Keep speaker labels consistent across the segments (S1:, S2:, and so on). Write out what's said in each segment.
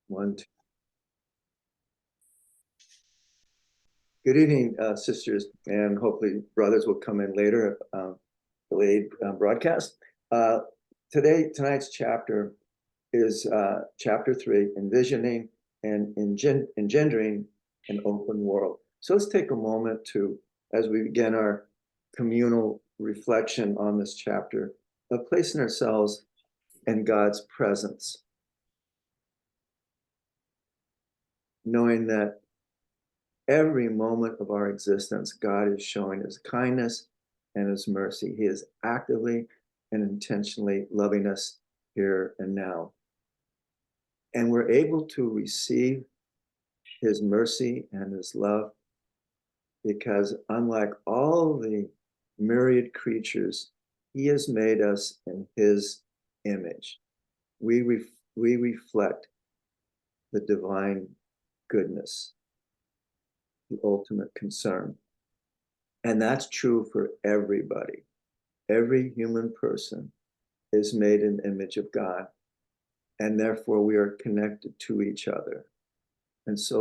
S1: One, two. Good evening, sisters, and hopefully brothers will come in later. Delayed broadcast. Uh, tonight's chapter is chapter 3, envisioning and engendering an open world. So let's take a moment to, as we begin our communal reflection on this chapter, of placing ourselves in God's presence, knowing that every moment of our existence, God is showing his kindness and his mercy. He is actively and intentionally loving us here and now. And we're able to receive his mercy and his love because, unlike all the myriad creatures, he has made us in his image. We reflect the divine goodness, the ultimate concern. And that's true for everybody. Every human person is made in the image of God, and therefore we are connected to each other. And so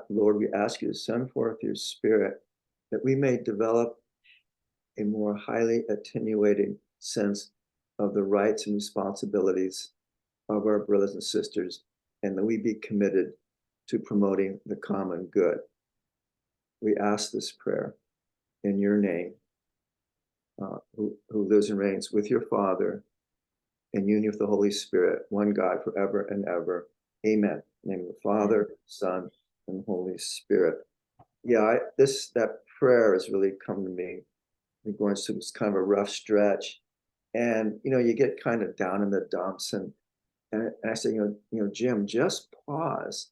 S1: Lord, we ask you to send forth your Spirit that we may develop a more highly attenuated sense of the rights and responsibilities of our brothers and sisters, and that we be committed to promoting the common good. We ask this prayer in your name, who lives and reigns with your Father in union with the Holy Spirit, one God forever and ever. Amen. In the name of the Father, Son, and Holy Spirit. Yeah, that prayer has really come to me. I'm going through kind of a rough stretch, and you get kind of down in the dumps, and I say, Jim, just pause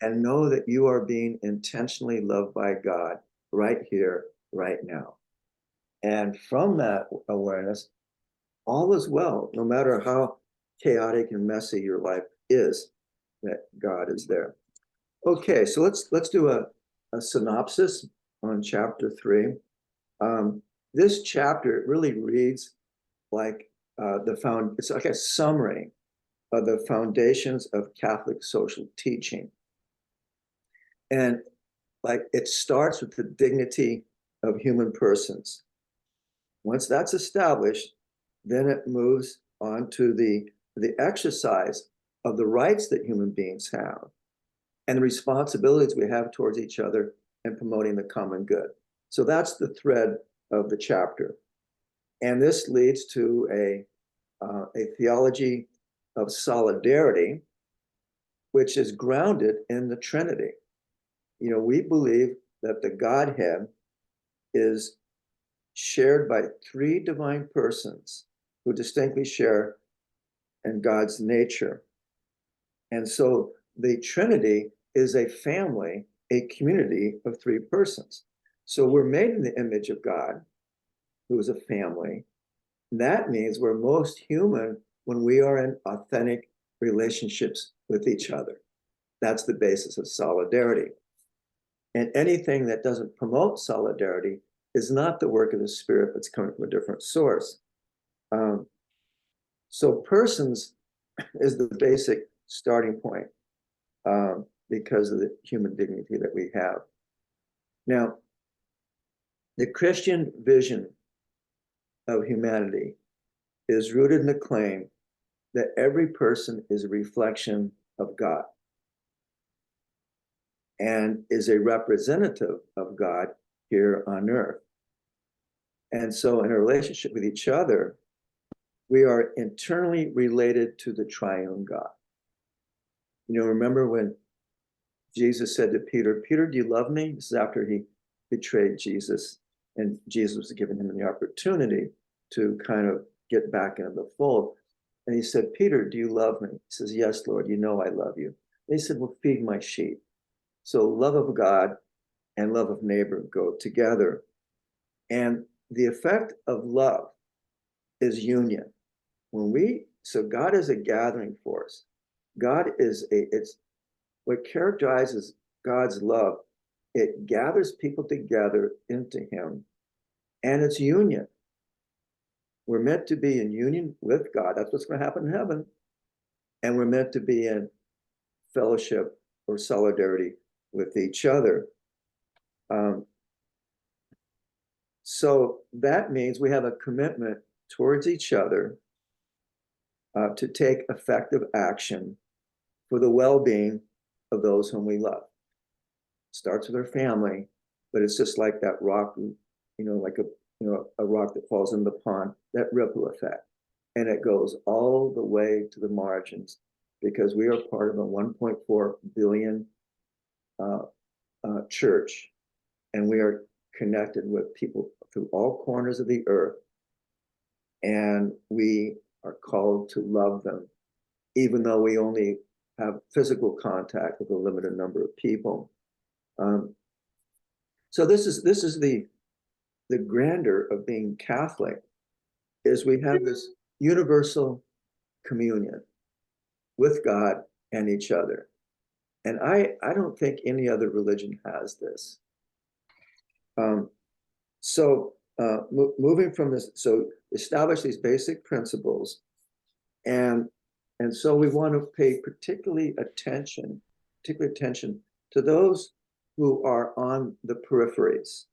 S1: and know that you are being intentionally loved by God right here, right now. And from that awareness, all is well, no matter how chaotic and messy your life is, that God is there. Okay, so let's do a synopsis on chapter 3. This chapter really reads like it's like a summary of the foundations of Catholic social teaching. And like it starts with the dignity of human persons. Once that's established, then it moves on to the exercise of the rights that human beings have and the responsibilities we have towards each other and promoting the common good. So that's the thread of the chapter. And this leads to a theology of solidarity, which is grounded in the Trinity. We believe that the Godhead is shared by three divine persons who distinctly share in God's nature. And so the Trinity is a family, a community of three persons. So we're made in the image of God, who is a family. That means we're most human when we are in authentic relationships with each other. That's the basis of solidarity. And anything that doesn't promote solidarity is not the work of the Spirit that's coming from a different source. So persons is the basic starting point because of the human dignity that we have. Now, the Christian vision of humanity is rooted in the claim that every person is a reflection of God and is a representative of God here on earth. And so in a relationship with each other, we are internally related to the triune God. Remember when Jesus said to Peter, Peter, do you love me? This is after he betrayed Jesus, and Jesus was giving him the opportunity to kind of get back into the fold. And he said, Peter, do you love me? He says, yes, Lord, you know I love you. And he said, well, feed my sheep. So love of God and love of neighbor go together. And the effect of love is union. So God is a gathering force. It's what characterizes God's love. It gathers people together into him, and it's union. We're meant to be in union with God. That's what's going to happen in heaven. And we're meant to be in fellowship or solidarity with each other. So that means we have a commitment towards each other to take effective action for the well-being of those whom we love. It starts with our family, but it's just like that rock, like a rock that falls in the pond, that ripple effect. And it goes all the way to the margins because we are part of a 1.4 billion church, and we are connected with people through all corners of the earth. And we are called to love them, even though we only have physical contact with a limited number of people. So this is the grandeur of being Catholic, is we have this universal communion with God and each other. And I don't think any other religion has this. Moving from this, so establish these basic principles, and so we want to pay particular attention to those who are on the peripheries.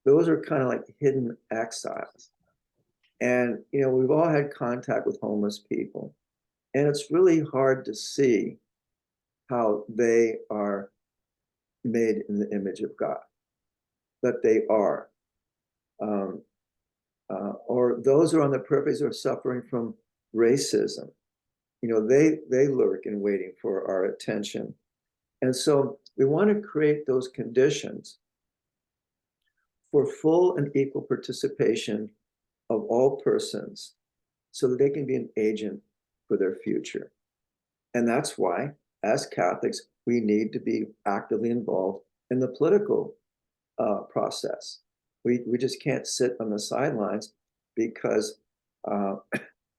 S1: Those are kind of like hidden exiles. And, we've all had contact with homeless people, and it's really hard to see how they are made in the image of God, that they are. Or those who are on the peripheries are suffering from racism. They lurk in waiting for our attention. And so we want to create those conditions for full and equal participation of all persons so that they can be an agent for their future. And that's why, as Catholics, we need to be actively involved in the political process. We just can't sit on the sidelines, because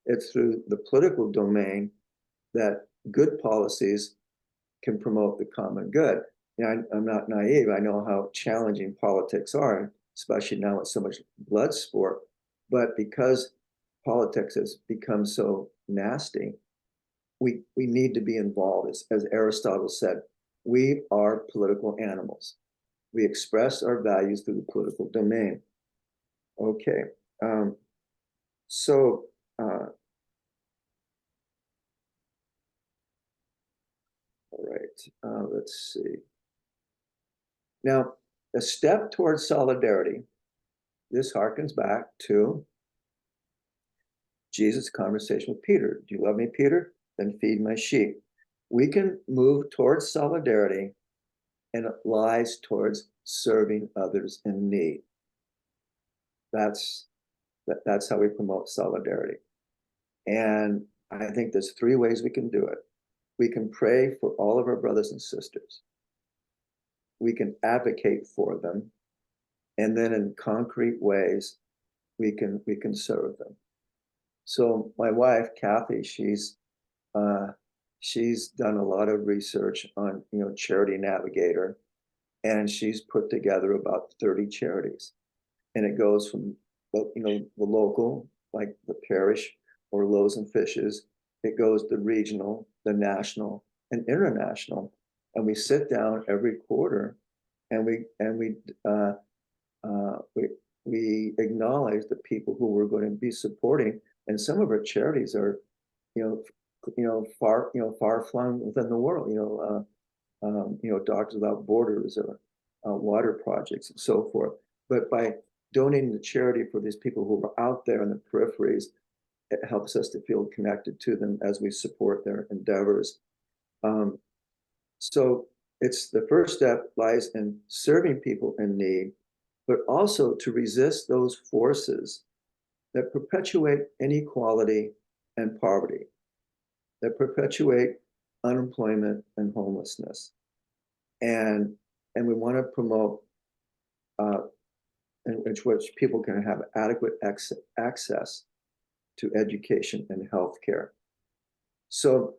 S1: it's through the political domain that good policies can promote the common good. I'm not naive. I know how challenging politics are, especially now with so much blood sport. But because politics has become so nasty, we need to be involved. As Aristotle said, we are political animals. We express our values through the political domain. Okay. All right, let's see. Now, a step towards solidarity. This harkens back to Jesus' conversation with Peter. Do you love me, Peter? Then feed my sheep. We can move towards solidarity, and it lies towards serving others in need. That's how we promote solidarity. And I think there's 3 ways we can do it. We can pray for all of our brothers and sisters. We can advocate for them. And then in concrete ways, we can serve them. So my wife, Kathy, she's done a lot of research on, Charity Navigator, and she's put together about 30 charities. And it goes from, the local, like the parish or Loaves and Fishes. It goes the regional, the national, and international. And we sit down every quarter, and we acknowledge the people who we're going to be supporting. And some of our charities are, far flung within the world. Doctors Without Borders, or water projects, and so forth. But by donating to charity for these people who are out there in the peripheries, it helps us to feel connected to them as we support their endeavors. So it's the first step lies in serving people in need, but also to resist those forces that perpetuate inequality and poverty, that perpetuate unemployment and homelessness. And we want to promote in which people can have adequate access to education and healthcare. So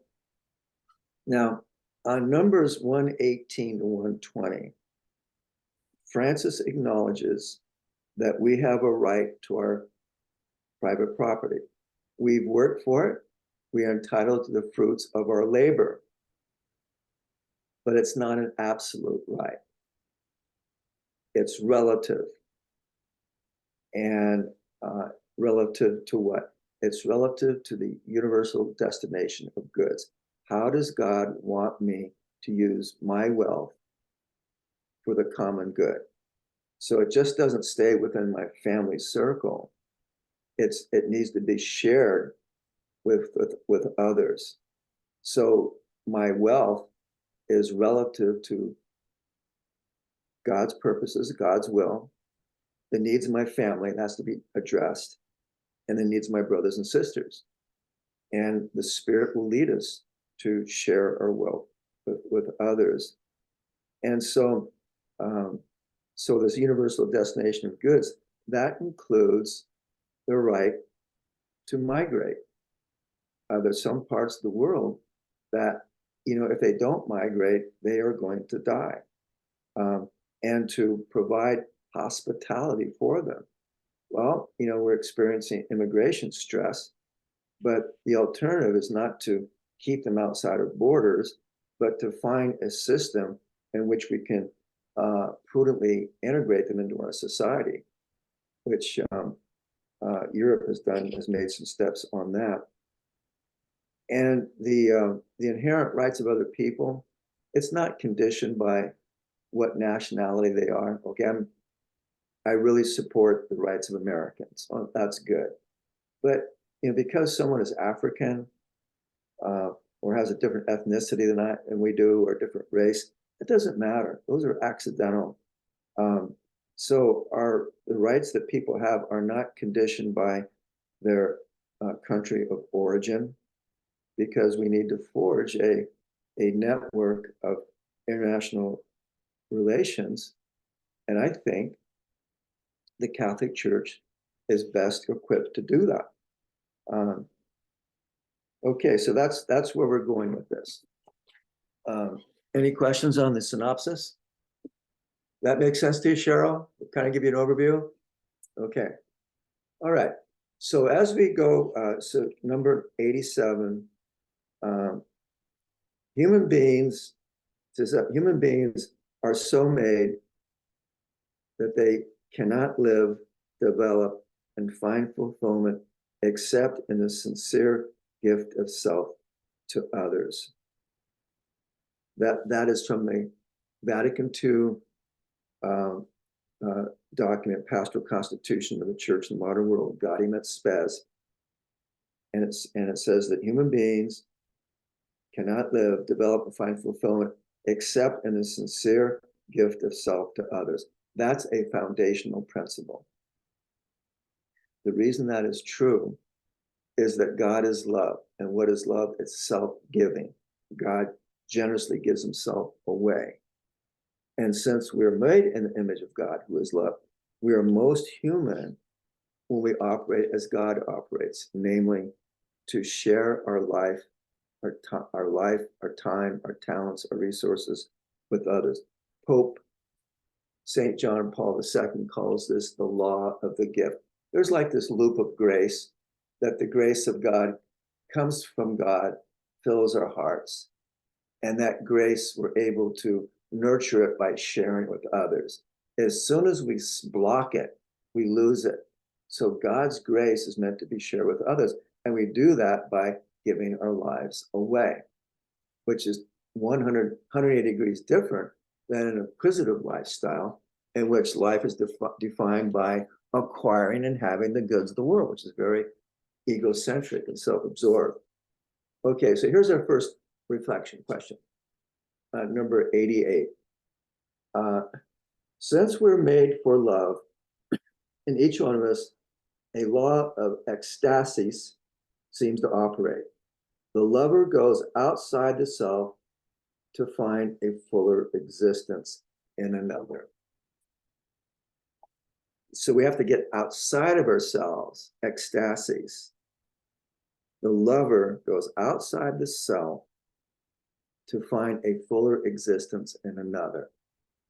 S1: now on Numbers 118 to 120, Francis acknowledges that we have a right to our private property. We've worked for it. We are entitled to the fruits of our labor, but it's not an absolute right. It's relative. And relative to what? It's relative to the universal destination of goods. How does God want me to use my wealth for the common good? So it just doesn't stay within my family circle. It needs to be shared with others. So my wealth is relative to God's purposes, God's will, the needs of my family has to be addressed, and the needs of my brothers and sisters. And the Spirit will lead us to share our wealth with others. And so, so this universal destination of goods, that includes the right to migrate. There's some parts of the world that, if they don't migrate, they are going to die. And to provide hospitality for them. Well, we're experiencing immigration stress, but the alternative is not to keep them outside our borders, but to find a system in which we can prudently integrate them into our society, which Europe has made some steps on that. And the inherent rights of other people, it's not conditioned by what nationality they are. Okay, I really support the rights of Americans. Oh, that's good. But because someone is African or has a different ethnicity than we do, or a different race, it doesn't matter. Those are accidental. So the rights that people have are not conditioned by their country of origin, because we need to forge a network of international relations. And I think the Catholic Church is best equipped to do that. Okay, so that's where we're going with this. Any questions on the synopsis? That makes sense to you, Cheryl? Kind of give you an overview? Okay. All right. So as we go, so number 87, human beings are so made that they cannot live, develop, and find fulfillment except in the sincere gift of self to others. That is from the Vatican II document, Pastoral Constitution of the Church in the Modern World, Gaudium et Spes. And it says that human beings cannot live, develop, and find fulfillment except in the sincere gift of self to others. That's a foundational principle. The reason that is true is that God is love. And what is love? It's self-giving. God generously gives himself away. And since we're made in the image of God, who is love, we are most human when we operate as God operates, namely to share our life, our time, our talents, our resources with others. Pope St. John Paul II calls this the law of the gift. There's like this loop of grace, that the grace of God comes from God, fills our hearts. And that grace, we're able to nurture it by sharing with others. As soon as we block it, we lose it. So God's grace is meant to be shared with others. And we do that by giving our lives away, which is 180 degrees different than an acquisitive lifestyle, in which life is defined by acquiring and having the goods of the world, which is very egocentric and self-absorbed. Okay, so here's our first reflection question. Number 88. Since we're made for love, in each one of us, a law of ecstasis seems to operate. The lover goes outside the self to find a fuller existence in another. So we have to get outside of ourselves, ecstasis. The lover goes outside the self to find a fuller existence in another.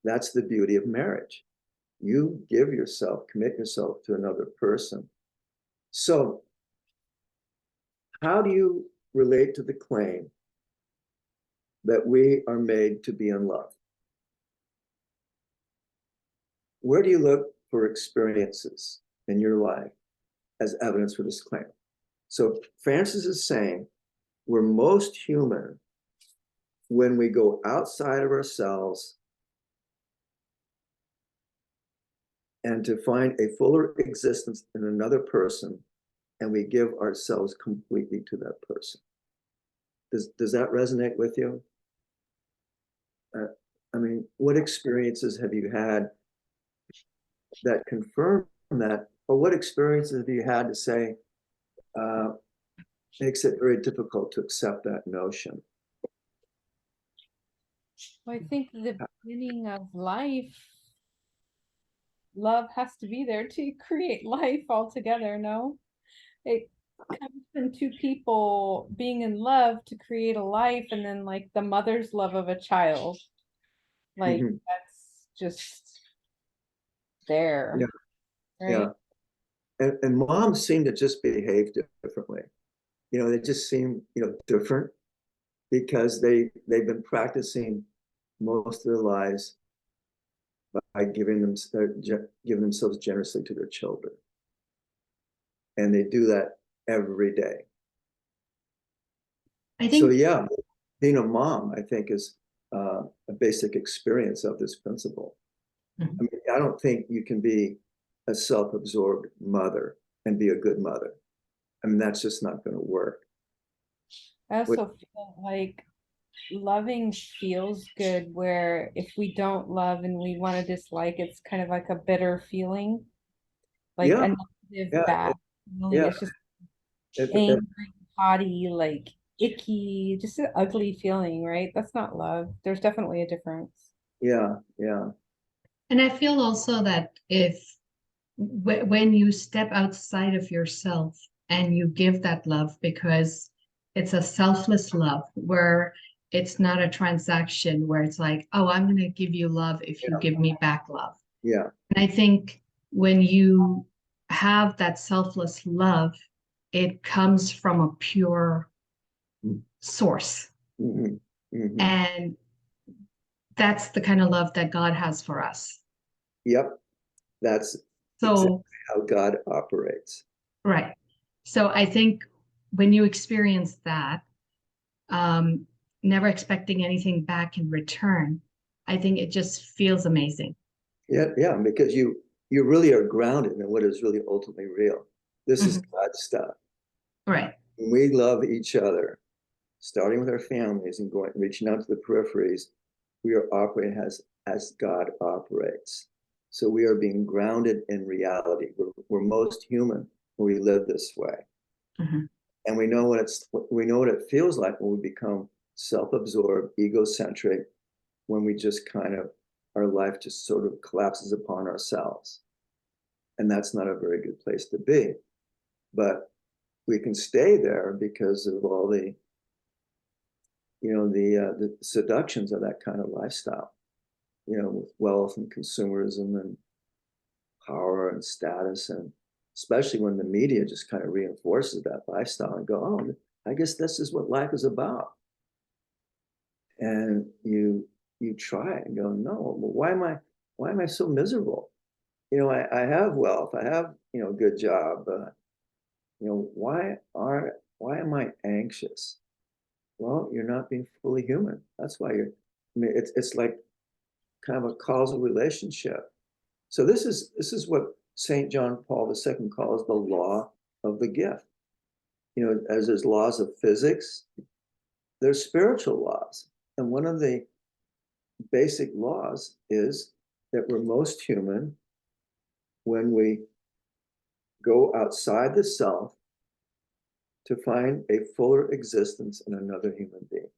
S1: That's the beauty of marriage. You give yourself, commit yourself to another person. So how do you relate to the claim that we are made to be in love? Where do you look for experiences in your life as evidence for this claim? So Francis is saying we're most human when we go outside of ourselves and to find a fuller existence in another person, and we give ourselves completely to that person. Does that resonate with you? I mean, what experiences have you had that confirm that, or what experiences have you had to say makes it very difficult to accept that notion?
S2: Well, I think the beginning of life, love has to be there to create life altogether, no? It comes from two people being in love to create a life, and then like the mother's love of a child. Like
S1: Mhm.
S2: that's just there,
S1: Yeah, yeah.
S2: right?
S1: And moms seem to just behave differently. They just seem, different because they've been practicing most of their lives by giving themselves generously to their children. And they do that every day.
S3: I
S1: So
S3: think
S1: yeah, being a mom, I think, is a basic experience of this principle.
S3: Mhm.
S1: I mean, I don't think you can be a self-absorbed mother and be a good mother. I mean, that's just not going to work.
S2: I
S1: What,
S2: also feel like loving feels good, where if we don't love and we want to dislike, it's kind of like a bitter feeling, like
S1: yeah,
S2: a negative,
S1: yeah,
S2: bad feeling.
S1: yeah.
S2: It's just
S1: It,
S2: angry, haughty, like icky, just an ugly feeling, right? That's not love. There's definitely a difference.
S1: yeah, yeah,
S3: And I feel also that if when you step outside of yourself and you give that love, because it's a selfless love where it's not a transaction where it's like, oh, I'm going to give you love if you
S1: yeah,
S3: give me back love.
S1: yeah.
S3: And I think when you have that selfless love, it comes from a pure source.
S1: Mm-hmm, mm-hmm.
S3: And that's the kind of love that God has for us.
S1: Yep, that's exactly
S3: So,
S1: how God operates.
S3: right. So I think when you experience that, um, never expecting anything back in return, I think it just feels amazing.
S1: Yeah, yeah, because you really are grounded in what is really ultimately real. This is
S3: Mhm.
S1: God's stuff.
S3: Right.
S1: When we love each other, starting with our families and reaching out to the peripheries, we are operating as God operates. So we are being grounded in reality. We're most human when we live this way.
S3: Mhm.
S1: And we know what it feels like when we become self-absorbed, egocentric, when we just kind of our life just sort of collapses upon ourselves. And that's not a very good place to be. But we can stay there because of all the seductions of that kind of lifestyle, with wealth and consumerism and power and status, and especially when the media just kind of reinforces that lifestyle and go, oh, I guess this is what life is about. And you try and go, no, well, why am I so miserable? I have wealth, I have, a good job. Why am I anxious? Well, you're not being fully human. That's why I mean, it's like kind of a causal relationship. So this is what St. John Paul II calls the law of the gift. As there's laws of physics, there's spiritual laws. And one of the basic laws is that we're most human when we go outside the self to find a fuller existence in another human being.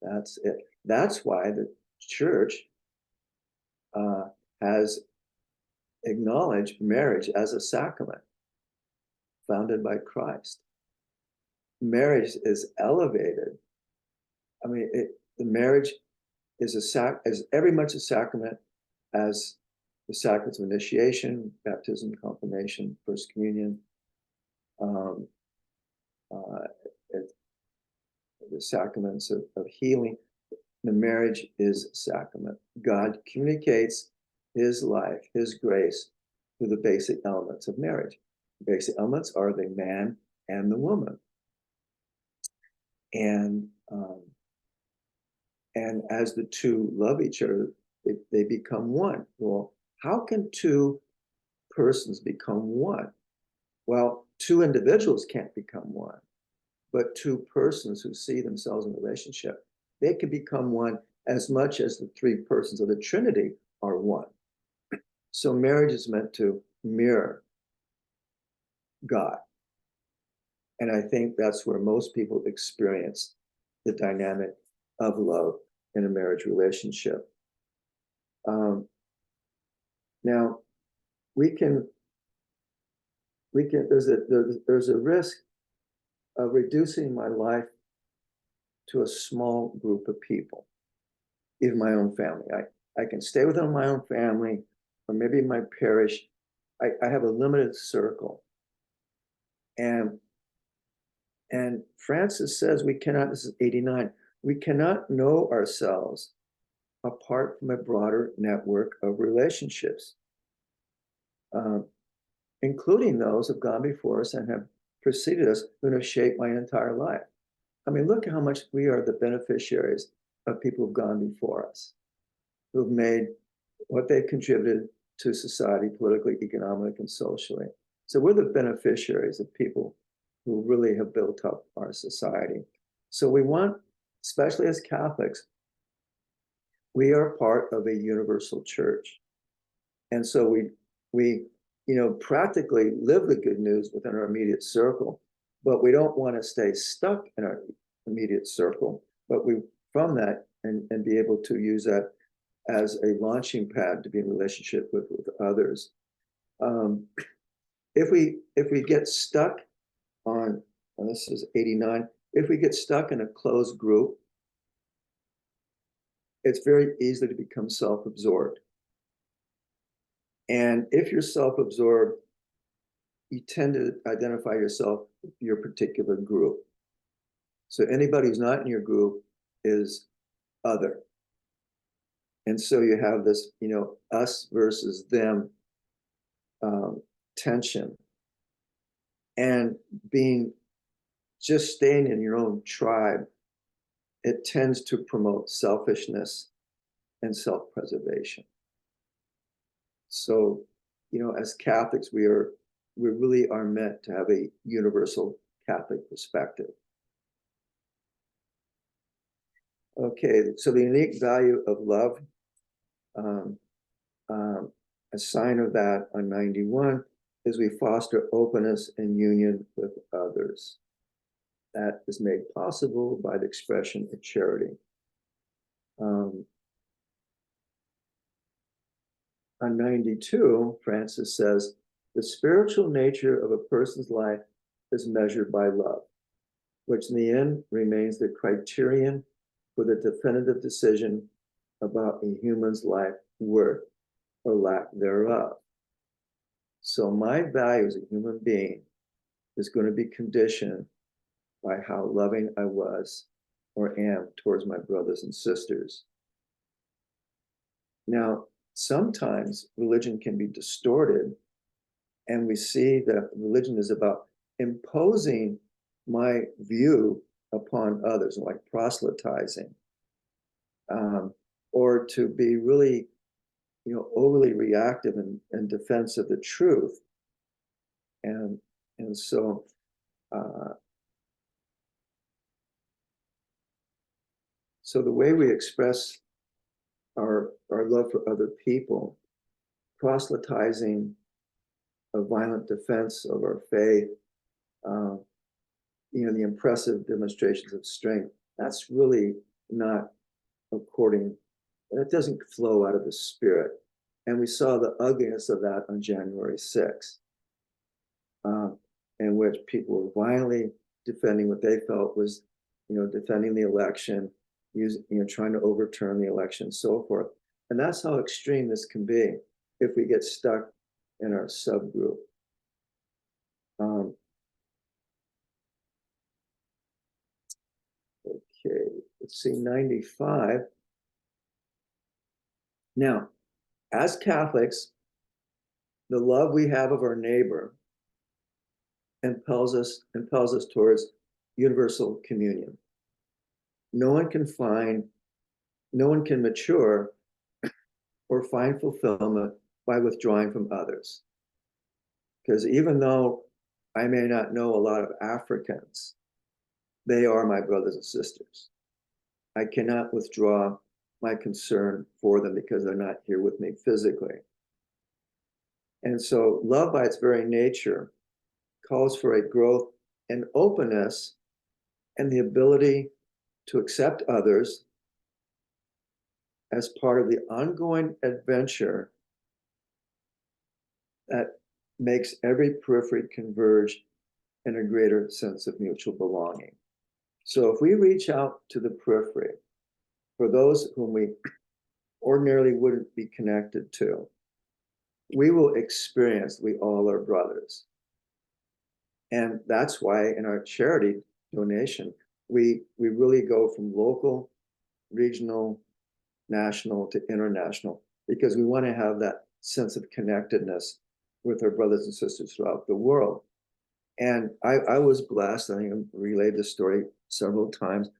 S1: That's it. That's why the church has acknowledged marriage as a sacrament founded by Christ. Marriage is elevated. I mean, the marriage is every much a sacrament as the sacraments of initiation, baptism, confirmation, first communion. Um, the sacraments of healing. The marriage is a sacrament. God communicates his life, his grace through the basic elements of marriage. The basic elements are the man and the woman. And as the two love each other, they become one. Well, how can two persons become one? Well, two individuals can't become one, but two persons who see themselves in a relationship, they can become one as much as the three persons of the Trinity are one. So marriage is meant to mirror God. And I think that's where most people experience the dynamic of love in a marriage relationship. Now, there's a risk of reducing my life to a small group of people, even my own family. I can stay within my own family, or maybe my parish. I have a limited circle. And Francis says we cannot, this is 89, we cannot know ourselves apart from a broader network of relationships, including those who have gone before us and have preceded us, who have shaped my entire life. I mean, look how much we are the beneficiaries of people who've gone before us, who've made what they've contributed to society, politically, economically, and socially. So we're the beneficiaries of people who really have built up our society. So we want, especially as Catholics, we are part of a universal church. And so we practically live the good news within our immediate circle, but we don't want to stay stuck in our immediate circle, but we, from that, and be able to use that as a launching pad to be in relationship with others. If we get stuck on, and this is 89, if we get stuck in a closed group, it's very easy to become self-absorbed. And if you're self-absorbed, you tend to identify yourself with your particular group. So anybody who's not in your group is other. And so you have this, us versus them tension. And just staying in your own tribe, it tends to promote selfishness and self-preservation. So, as Catholics, we really are meant to have a universal Catholic perspective. Okay, so the unique value of love, a sign of that on 91 is we foster openness and union with others. That is made possible by the expression of charity. On 92, Francis says, the spiritual nature of a person's life is measured by love, which in the end remains the criterion for the definitive decision about a human's life worth or lack thereof. So my value as a human being is going to be conditioned by how loving I was or am towards my brothers and sisters. Now, sometimes religion can be distorted, and we see that religion is about imposing my view upon others, like proselytizing, or to be really, overly reactive in defense of the truth. And so the way we express our love for other people, proselytizing a violent defense of our faith, the impressive demonstrations of strength, that's really not according, that doesn't flow out of the Spirit. And we saw the ugliness of that on January 6th, in which people were violently defending what they felt was, defending the election, trying to overturn the election, and so forth. And that's how extreme this can be if we get stuck in our subgroup. let's see, 95. Now, as Catholics, the love we have of our neighbor impels us towards universal communion. No one can mature or find fulfillment by withdrawing from others. Because even though I may not know a lot of Africans, they are my brothers and sisters. I cannot withdraw my concern for them because they're not here with me physically. And so love by its very nature calls for a growth and openness and the ability to accept others as part of the ongoing adventure that makes every periphery converge in a greater sense of mutual belonging. So if we reach out to the periphery for those whom we ordinarily wouldn't be connected to, we will experience we all are brothers. And that's why in our charity donation, we really go from local, regional, national to international, because we want to have that sense of connectedness with our brothers and sisters throughout the world. And I was blessed. I think I've relayed this story several times,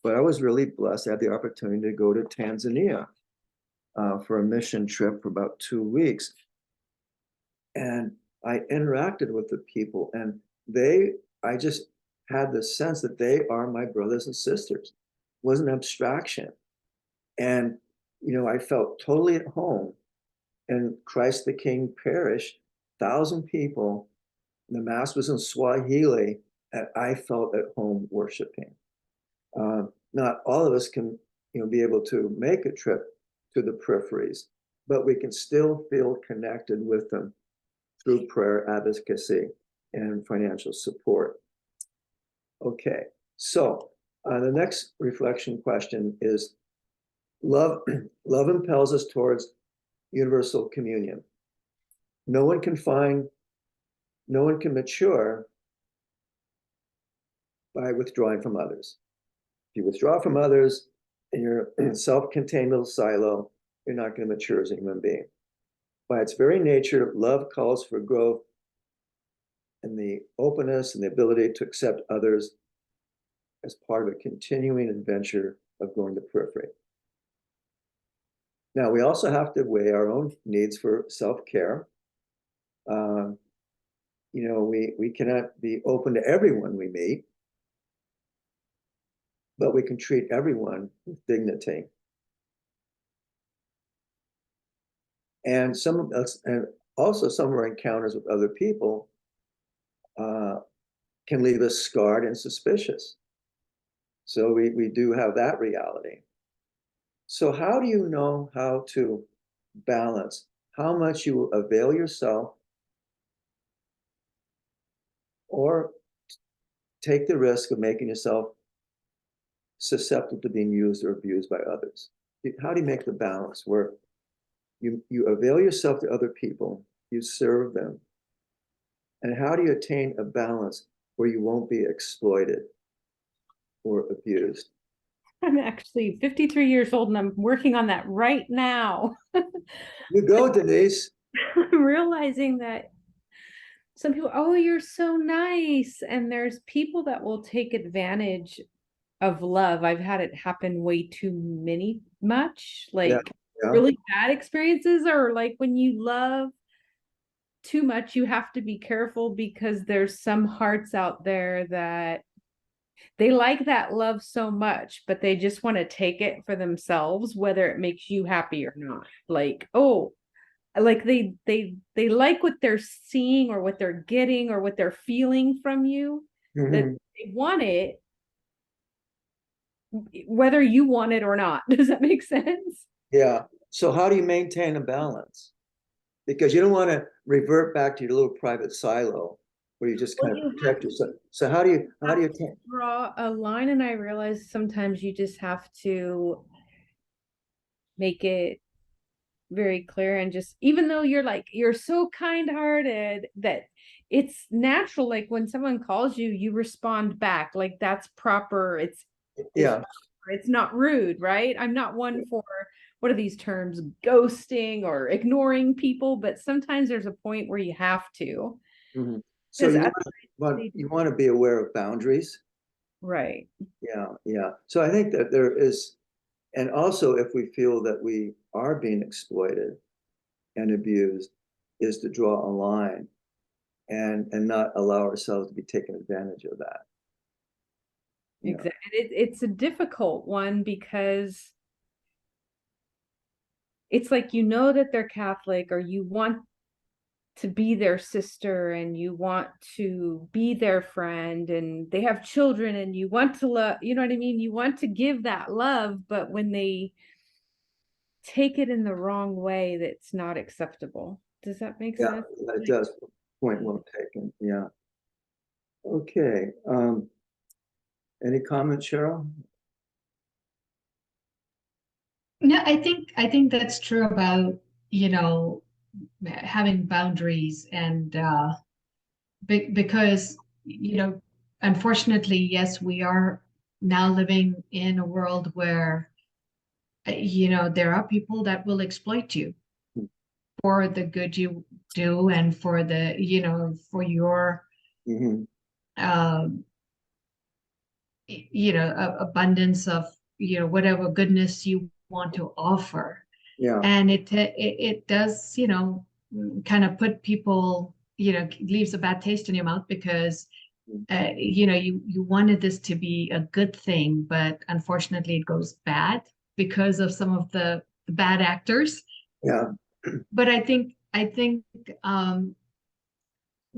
S1: but I was really blessed. I had the opportunity to go to Tanzania for a mission trip for about 2 weeks. And I interacted with the people, and I just had the sense that they are my brothers and sisters. It was an abstraction. And, I felt totally at home in Christ the King parish, 1,000 people. The mass was in Swahili, and I felt at home worshiping. Not all of us can, be able to make a trip to the peripheries, but we can still feel connected with them through prayer, advocacy, and financial support. Okay, so the next reflection question is, love impels us towards universal communion. No one can mature by withdrawing from others. If you withdraw from others and you're in a self-contained little silo, you're not going to mature as a human being. By its very nature, love calls for growth and the openness and the ability to accept others as part of a continuing adventure of going to periphery. Now, we also have to weigh our own needs for self-care. We cannot be open to everyone we meet, but we can treat everyone with dignity. And also some of our encounters with other people can leave us scarred and suspicious. So we do have that reality. So how do you know how to balance how much you will avail yourself or take the risk of making yourself susceptible to being used or abused by others? How do you make the balance where you avail yourself to other people, you serve them, and how do you attain a balance where you won't be exploited or abused?
S2: I'm actually 53 years old and I'm working on that right now.
S1: You go, Denise.
S2: I'm realizing that some people, oh, you're so nice. And there's people that will take advantage of love. I've had it happen way too much, like
S1: Yeah.
S2: really bad experiences, or like when you love too much, you have to be careful because there's some hearts out there that they like that love so much, but they just want to take it for themselves, whether it makes you happy or not. Like, oh, like they like what they're seeing or what they're getting or what they're feeling from you, that they want it whether you want it or not. Does that make sense?
S1: Yeah. So how do you maintain a balance? Because you don't want to revert back to your little private silo where you just kind of protect yourself. So how do you
S2: draw a line? And I realize sometimes you just have to make it very clear, and just, even though you're so kind-hearted that it's natural, like when someone calls you, you respond back, like that's proper. It's
S1: yeah.
S2: It's not rude, right? I'm not one for, what are these terms, ghosting or ignoring people, but sometimes there's a point where you have to.
S1: Mhm. So
S2: Because
S1: you want to be aware of boundaries.
S2: right.
S1: Yeah, yeah. So I think that there is, and also if we feel that we are being exploited and abused, is to draw a line and not allow ourselves to be taken advantage of that. You know?
S2: Exactly. It's a difficult one because it's like, you know, that they're Catholic, or you want to be their sister, and you want to be their friend, and they have children, and you want to love, you know what I mean? You want to give that love, but when they take it in the wrong way, that's not acceptable. Does that make
S1: Yeah,
S2: sense?
S1: it does. Point well taken. Yeah. Okay. Any comments, Cheryl?
S3: No, I think that's true about, you know, having boundaries and because, you know, unfortunately, yes, we are now living in a world where, you know, there are people that will exploit you for the good you do and for the, you know, for your,
S1: Mm-hmm.
S3: um, you know, abundance of, you know, whatever goodness you want to offer.
S1: Yeah.
S3: And it does, you know, kind of put people, you know, leaves a bad taste in your mouth because you know, you wanted this to be a good thing, but unfortunately it goes bad because of some of the bad actors.
S1: Yeah.
S3: But I think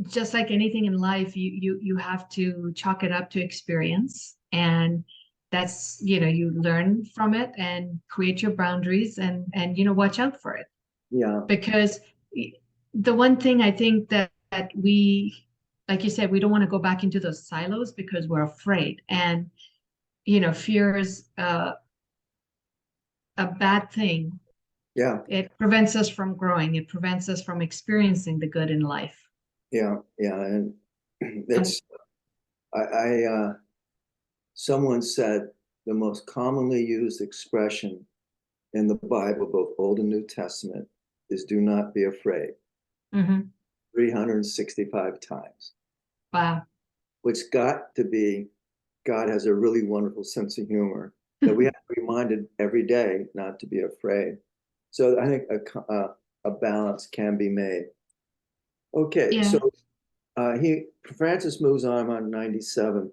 S3: just like anything in life, you have to chalk it up to experience, and that's, you know, you learn from it and create your boundaries and you know, watch out for it.
S1: Yeah.
S3: Because the one thing I think that we, like you said, we don't want to go back into those silos because we're afraid. And, you know, fear is a bad thing.
S1: Yeah.
S3: It prevents us from growing. It prevents us from experiencing the good in life.
S1: Yeah. Yeah. And
S3: And
S1: it's, someone said the most commonly used expression in the Bible, both Old and New Testament, is do not be afraid,
S3: mhm.
S1: 365 times,
S3: Wow.
S1: which got to be, God has a really wonderful sense of humor that we have to be reminded every day not to be afraid. So I think a balance can be made. Okay, so
S3: Yeah.
S1: Francis moves on 97.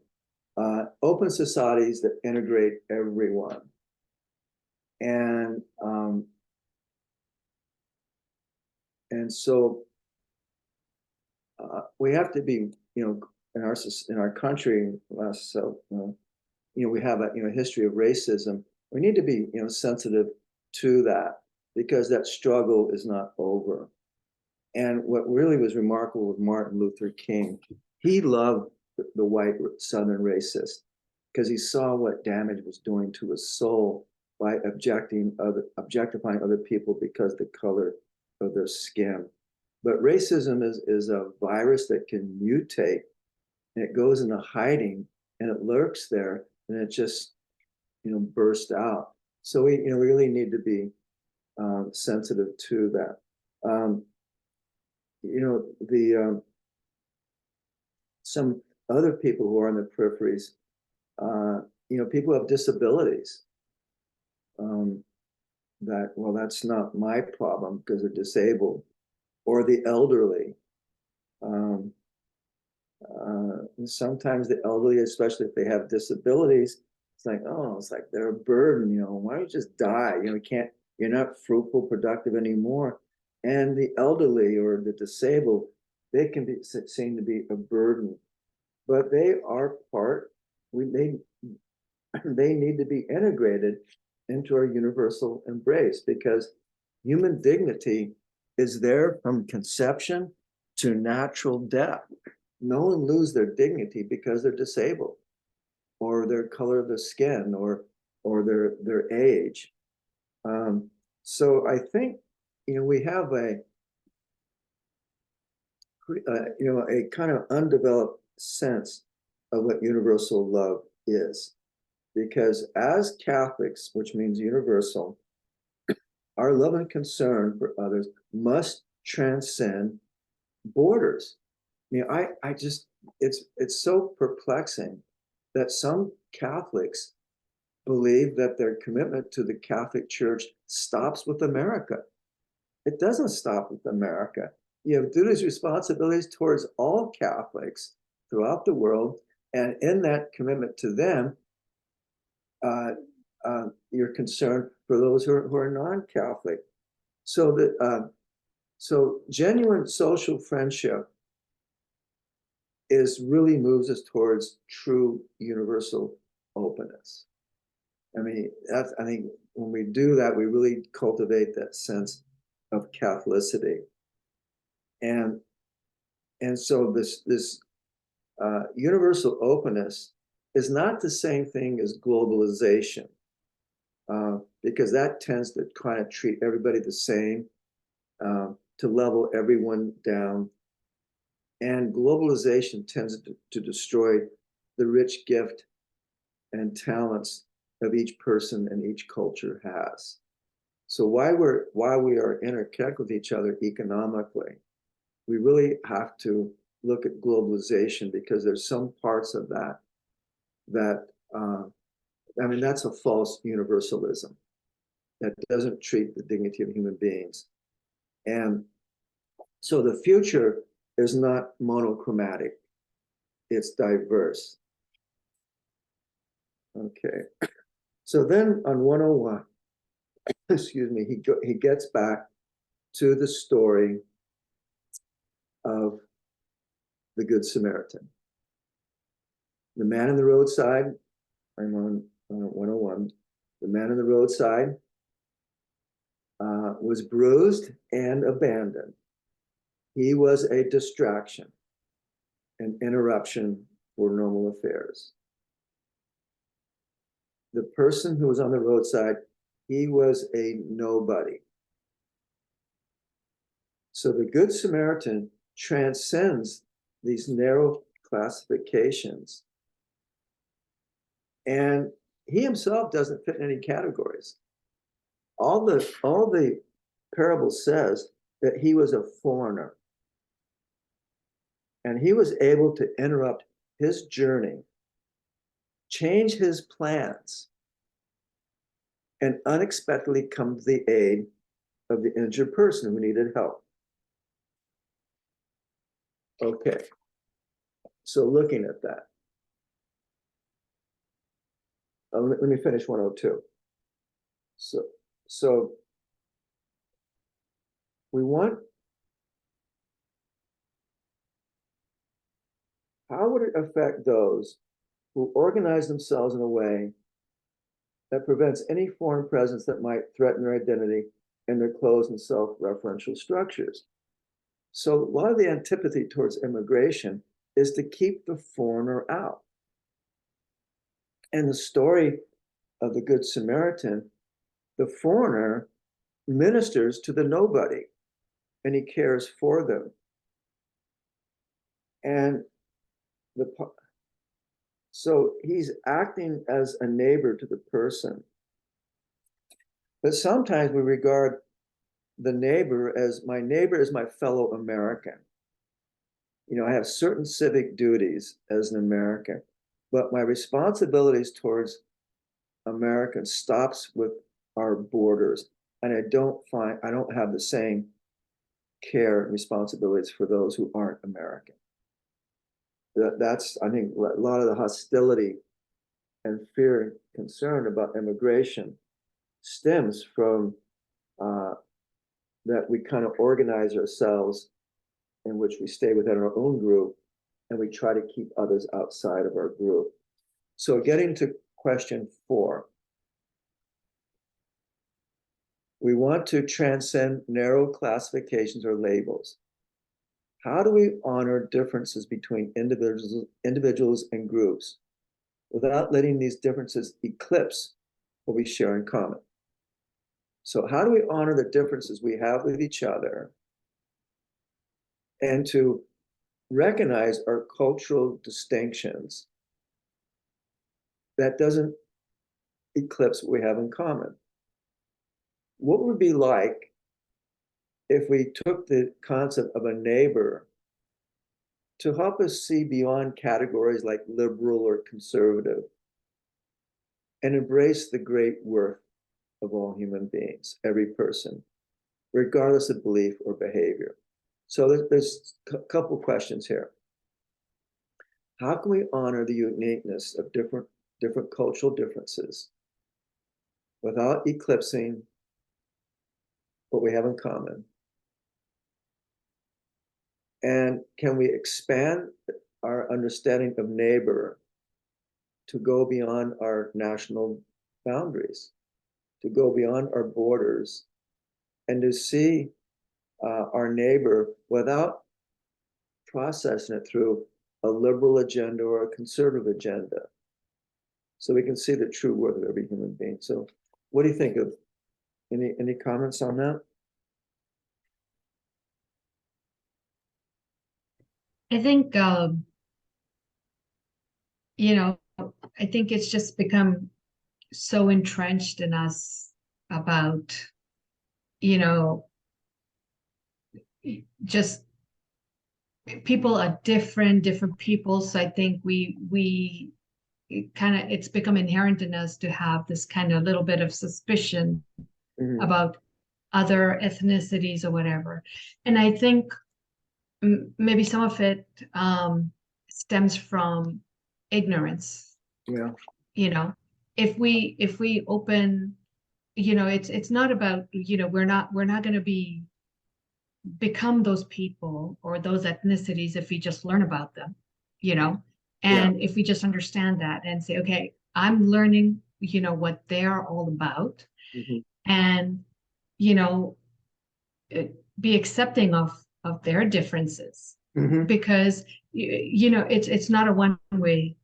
S1: Open societies that integrate everyone. And and so we have to be, in our country, so we have a history of racism. We need to be sensitive to that because that struggle is not over. And what really was remarkable with Martin Luther King, he loved the white Southern racist because he saw what damage was doing to his soul by objectifying other people because of the color of their skin. But racism is a virus that can mutate and it goes into hiding and it lurks there and it just burst out. So we really need to be sensitive to that. The some other people who are on the peripheries, people have disabilities. That well, that's not my problem because they're disabled, or the elderly. Um, and sometimes the elderly, especially if they have disabilities, it's like they're a burden. Why don't you just die? You're not fruitful, productive anymore. And the elderly or the disabled, they can be seen to be a burden, but they are part. They need to be integrated into our universal embrace because human dignity is there from conception to natural death. No one loses their dignity because they're disabled or their color of the skin or their age. So I think we have a kind of undeveloped sense of what universal love is. because as Catholics, which means universal, our love and concern for others must transcend borders. I mean, I just, it's so perplexing that some Catholics believe that their commitment to the Catholic Church stops with America. It doesn't stop with America. You have duties, responsibilities towards all Catholics throughout the world, and in that commitment to them, you're concerned for those who are non-Catholic. So that so genuine social friendship really moves us towards true universal openness. I mean, I think when we do that, we really cultivate that sense of Catholicity. And so this universal openness is not the same thing as globalization, because that tends to kind of treat everybody the same, to level everyone down. And globalization tends to destroy the rich gift and talents of each person and each culture has. So while we are interconnected with each other economically, we really have to look at globalization, because there's some parts of that I mean, that's a false universalism that doesn't treat the dignity of human beings. And so the future is not monochromatic, it's diverse. Okay, so then on 101, excuse me, he gets back to the story of the Good Samaritan. The man on the roadside, I'm on 101, the man on the roadside was bruised and abandoned. He was a distraction, an interruption for normal affairs. The person who was on the roadside, he was a nobody. So the Good Samaritan transcends these narrow classifications, and he himself doesn't fit in any categories. All the parable says that he was a foreigner, and he was able to interrupt his journey, change his plans, and unexpectedly come to the aid of the injured person who needed help. Okay, so looking at that, let me finish 102. So we want, how would it affect those who organize themselves in a way that prevents any foreign presence that might threaten their identity and their closed and self-referential structures? So a lot of the antipathy towards immigration is to keep the foreigner out. And the story of the Good Samaritan, the foreigner ministers to the nobody, and he cares for them. And so he's acting as a neighbor to the person. But sometimes we regard the neighbor as my neighbor is my fellow American. You know, I have certain civic duties as an American, but my responsibilities towards Americans stops with our borders. And I don't have the same care and responsibilities for those who aren't American. That's, I think, a lot of the hostility and fear and concern about immigration stems from that we kind of organize ourselves in which we stay within our own group, and we try to keep others outside of our group. So getting to question 4, we want to transcend narrow classifications or labels. How do we honor differences between individuals and groups without letting these differences eclipse what we share in common? So how do we honor the differences we have with each other and to recognize our cultural distinctions that doesn't eclipse what we have in common. What would it be like if we took the concept of a neighbor to help us see beyond categories like liberal or conservative and embrace the great worth of all human beings, every person, regardless of belief or behavior? So there's a couple questions here. How can we honor the uniqueness of different cultural differences without eclipsing what we have in common? And can we expand our understanding of neighbor to go beyond our national boundaries, to go beyond our borders, and to see our neighbor without processing it through a liberal agenda or a conservative agenda, so we can see the true worth of every human being? So what do you think of any comments on that?
S3: I think, I think it's just become so entrenched in us about, you know, just people are different people. So I think we it's become inherent in us to have this kind of little bit of suspicion about other ethnicities or whatever. And I think maybe some of it stems from ignorance.
S1: Yeah.
S3: If we open, it's not about, we're not going to become those people or those ethnicities if we just learn about them, and if we just understand that and say, okay, I'm learning, what they're all about, and be accepting of their differences, because it's not a one-way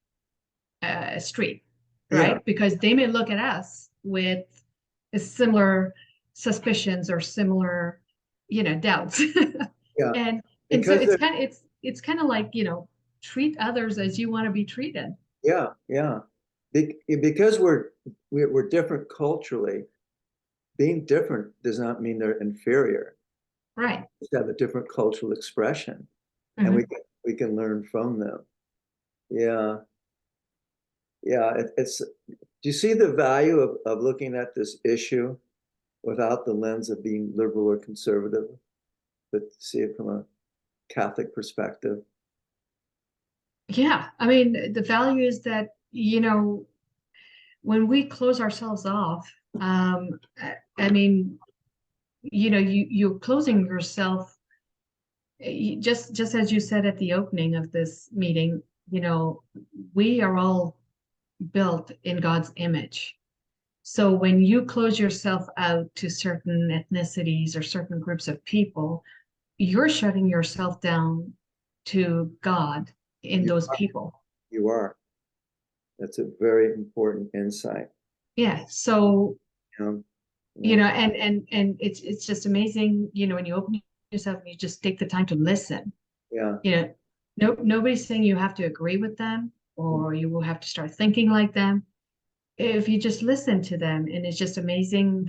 S3: street, right? Because they may look at us with similar suspicions or similar doubts. and so it's kind of like, treat others as you want to be treated.
S1: Because we're different culturally. Being different does not mean they're inferior.
S3: Right.
S1: Just have a different cultural expression, and we can learn from them. It's do you see the value of looking at this issue without the lens of being liberal or conservative, but see it from a Catholic perspective?
S3: Yeah, I mean, the value is that, when we close ourselves off, I mean, you're closing yourself, just as you said at the opening of this meeting, we are all built in God's image. So when you close yourself out to certain ethnicities or certain groups of people, you're shutting yourself down to God in those people.
S1: You are. That's a very important insight.
S3: Yeah. So,
S1: and
S3: it's just amazing, when you open yourself and you just take the time to listen. Nobody's saying you have to agree with them or you will have to start thinking like them. If you just listen to them, and it's just amazing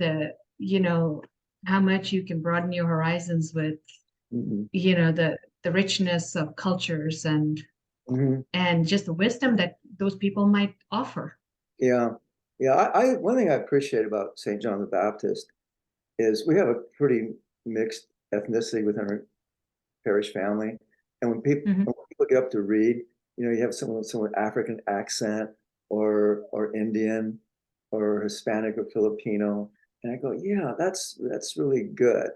S3: how much you can broaden your horizons with, the richness of cultures and just the wisdom that those people might offer.
S1: One thing I appreciate about St. John the Baptist is we have a pretty mixed ethnicity within our parish family. And when people get up to read, you have someone with African accent or Indian or Hispanic or Filipino. And I go, yeah, that's really good.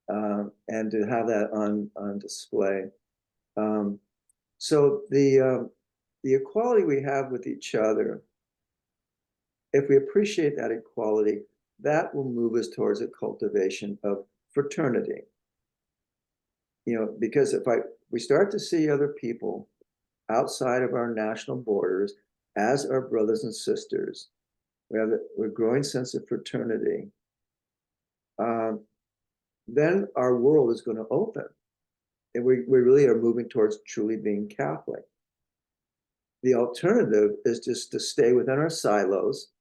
S1: And to have that on display. So the equality we have with each other, if we appreciate that equality, that will move us towards a cultivation of fraternity. Because if we start to see other people outside of our national borders as our brothers and sisters, we have a growing sense of fraternity, then our world is going to open. And we really are moving towards truly being Catholic. The alternative is just to stay within our silos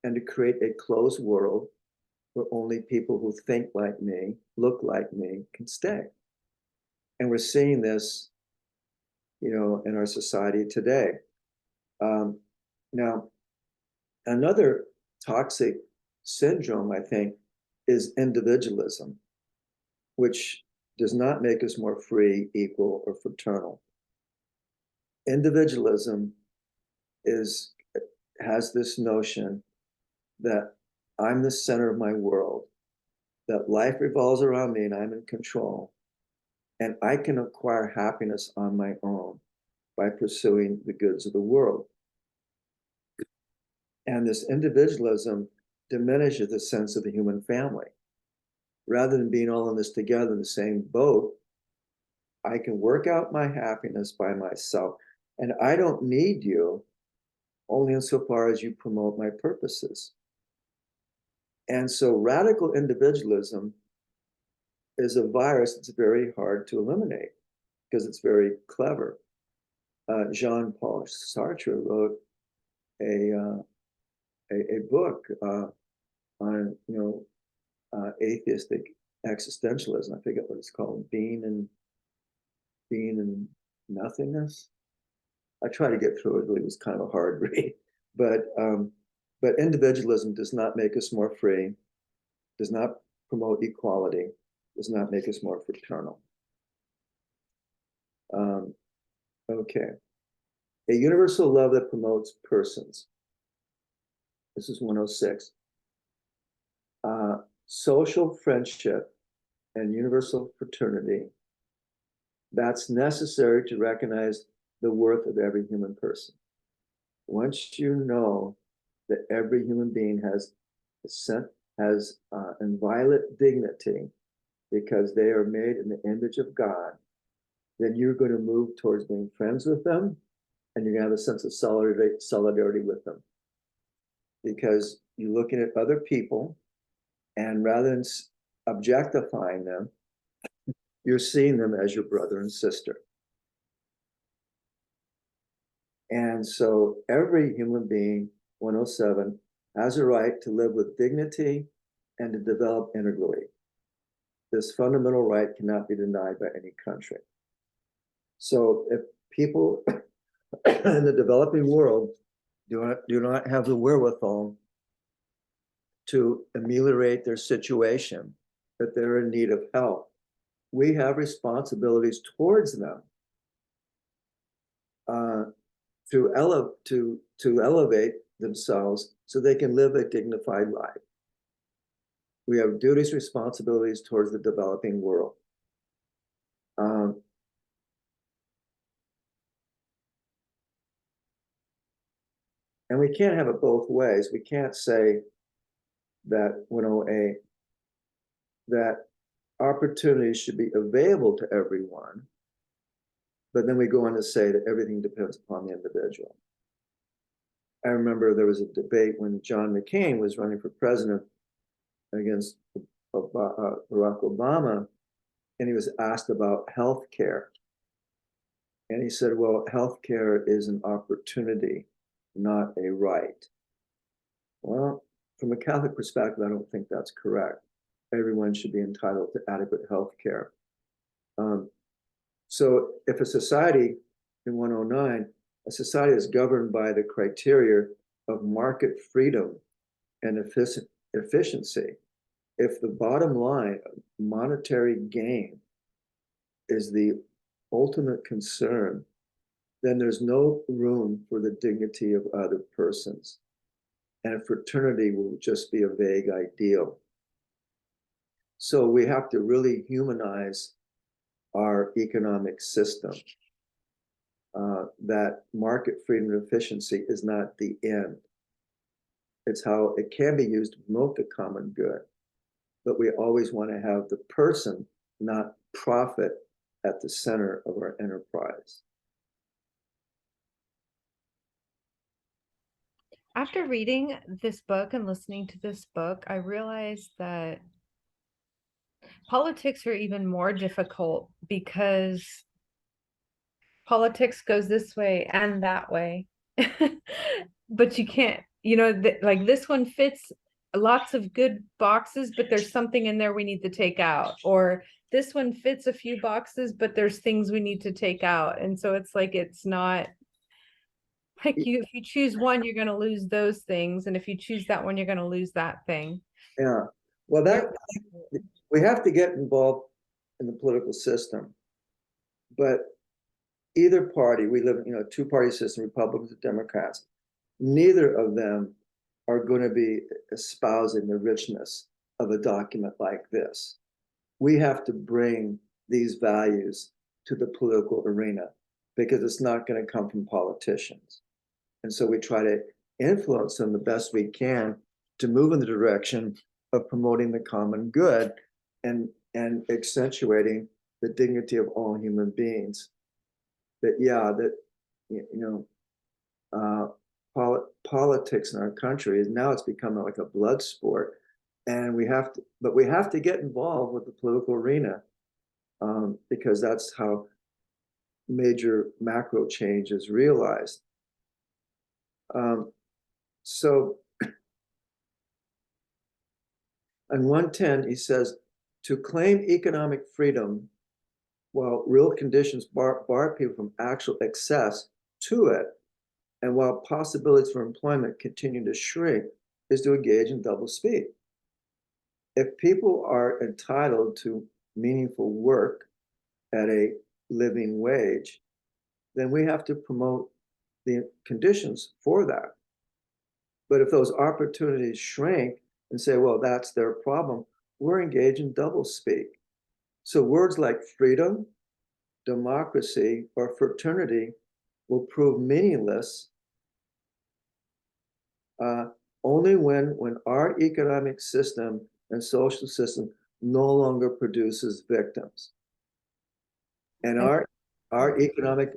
S1: and to create a closed world where only people who think like me, look like me, can stay. And we're seeing this, in our society today. Now, another toxic syndrome, I think, is individualism, which does not make us more free, equal, or fraternal. Individualism has this notion that I'm the center of my world, that life revolves around me and I'm in control, and I can acquire happiness on my own by pursuing the goods of the world. And this individualism diminishes the sense of the human family. Rather than being all in this together in the same boat, I can work out my happiness by myself. And I don't need you only insofar as you promote my purposes. And so radical individualism is a virus that's very hard to eliminate because it's very clever. Jean-Paul Sartre wrote a book on atheistic existentialism. I forget what it's called, being and nothingness. I tried to get through it, but it was kind of a hard read. But individualism does not make us more free, does not promote equality, does not make us more fraternal. Okay. A universal love that promotes persons. This is 106. Social friendship and universal fraternity. That's necessary to recognize the worth of every human person. Once you know that every human being has inviolate dignity because they are made in the image of God, then you're going to move towards being friends with them, and you're going to have a sense of solidarity with them. Because you're looking at other people, and rather than objectifying them, you're seeing them as your brother and sister. And so every human being, 107, has a right to live with dignity and to develop integrally. This fundamental right cannot be denied by any country. So if people in the developing world do not have the wherewithal to ameliorate their situation, that they're in need of help, we have responsibilities towards them to elevate themselves so they can live a dignified life. We have duties, responsibilities towards the developing world. And we can't have it both ways. We can't say that 108, that opportunities should be available to everyone, but then we go on to say that everything depends upon the individual. I remember there was a debate when John McCain was running for president against Barack Obama, and he was asked about health care. And he said, well, health care is an opportunity, not a right. Well, from a Catholic perspective, I don't think that's correct. Everyone should be entitled to adequate health care. So if a society, in 109, a society is governed by the criteria of market freedom and efficiency, if the bottom line, monetary gain, is the ultimate concern, then there's no room for the dignity of other persons. And fraternity will just be a vague ideal. So we have to really humanize our economic system. That market freedom and efficiency is not the end. It's how it can be used to promote the common good. But we always want to have the person, not profit, at the center of our enterprise.
S2: After reading this book and listening to this book, I realized that politics are even more difficult because politics goes this way and that way. But you can't you know, like this one fits lots of good boxes, but there's something in there we need to take out, or this one fits a few boxes, but there's things we need to take out. And so it's like, it's not like if you choose one, you're going to lose those things. And if you choose that one, you're going to lose that thing.
S1: Yeah. Well, that we have to get involved in the political system, but either party, we live in, you know, a two-party system, Republicans and Democrats, neither of them are going to be espousing the richness of a document like this. We have to bring these values to the political arena because it's not going to come from politicians. And so we try to influence them the best we can to move in the direction of promoting the common good and accentuating the dignity of all human beings. That, yeah, that, you know, politics in our country is now, it's becoming like a blood sport, and we have to, but we have to get involved with the political arena, because that's how major macro change is realized. So on 110, he says, to claim economic freedom while real conditions bar people from actual access to it, and while possibilities for employment continue to shrink, is to engage in double speak. If people are entitled to meaningful work at a living wage, then we have to promote the conditions for that. But if those opportunities shrink and say, well, that's their problem, we're engaged in double speak. So words like freedom, democracy, or fraternity will prove meaningless only when our economic system and social system no longer produces victims. And our economic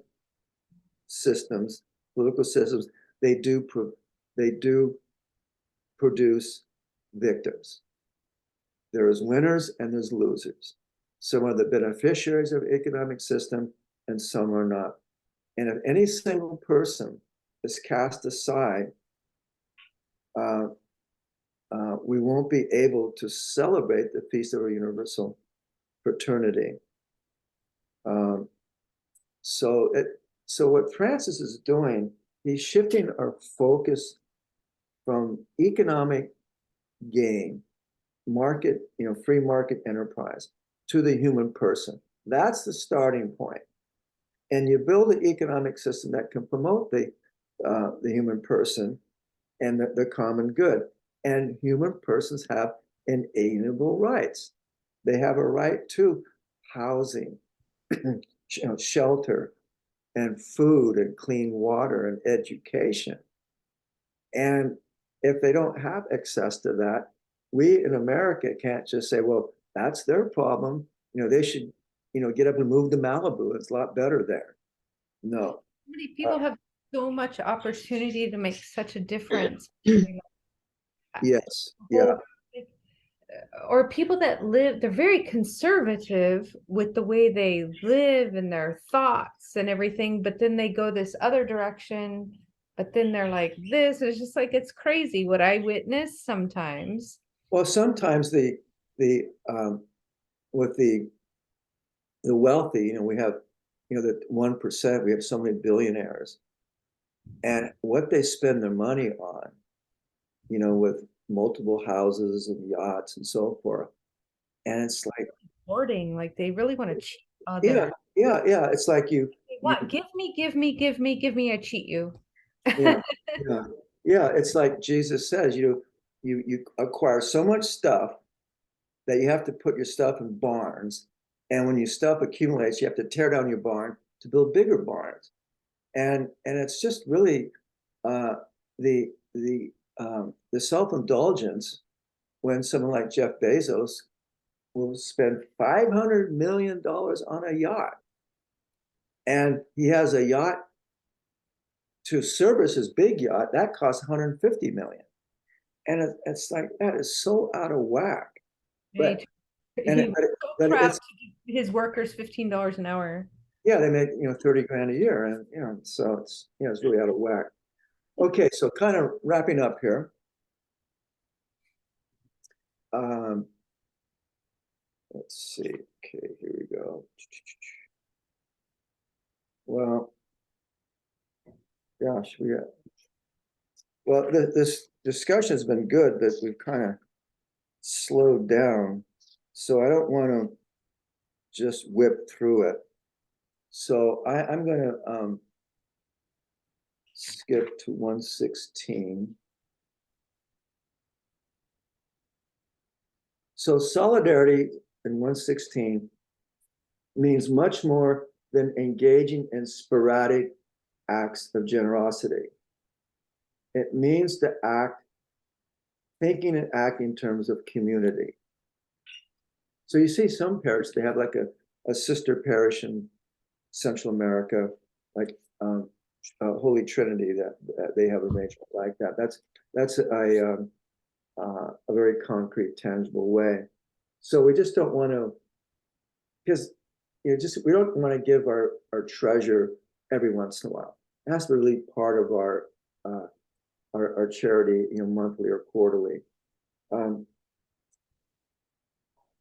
S1: systems, political systems, they do produce victims. There's winners and there's losers. Some are the beneficiaries of the economic system and some are not. And if any single person is cast aside, we won't be able to celebrate the Feast of our Universal Fraternity. So what Francis is doing, he's shifting our focus from economic gain, market, you know, free market enterprise, to the human person. That's the starting point. And you build an economic system that can promote the human person and the common good. And human persons have inalienable rights. They have a right to housing, shelter, and food, and clean water, and education. And if they don't have access to that, we in America can't just say, well, that's their problem. You know, they should, you know, get up and move to Malibu. It's a lot better there. No.
S2: So many people have so much opportunity to make such a difference.
S1: Yes. Yeah.
S2: Or people that live, they're very conservative with the way they live and their thoughts and everything, but then they go this other direction, but then they're like this. It's just like, it's crazy what I witness sometimes.
S1: Well, sometimes with the wealthy, you know, we have, you know, the 1%, we have so many billionaires, and what they spend their money on, you know, with multiple houses and yachts and so forth. And it's like
S2: Hoarding, like they really want to cheat others.
S1: Yeah. It's like
S2: What? Give me, I cheat you.
S1: yeah, yeah. It's like Jesus says, you acquire so much stuff that you have to put your stuff in barns. And when your stuff accumulates, you have to tear down your barn to build bigger barns. And it's just really the self-indulgence when someone like Jeff Bezos will spend $500 million on a yacht. And he has a yacht to service his big yacht that costs 150 million. And it's like, that is so out of whack. But
S2: it's his workers $15 an hour.
S1: Yeah, they make, you know, 30 grand a year, and you know, so it's, you know, it's really out of whack. Okay, so kind of wrapping up here. Um, let's see. Okay, here we go. Well, gosh, this discussion has been good, but we've kind of slowed down. So I don't want to just whip through it. So I'm going to skip to 116. So solidarity in 116 means much more than engaging in sporadic acts of generosity. It means to act, thinking and acting in terms of community. So you see some parishes, they have like a sister parish in Central America, like Holy Trinity, that they have arrangement like that. That's a very concrete, tangible way. So we just don't want to, because we don't want to give our treasure every once in a while. It has to be really part of our charity, monthly or quarterly.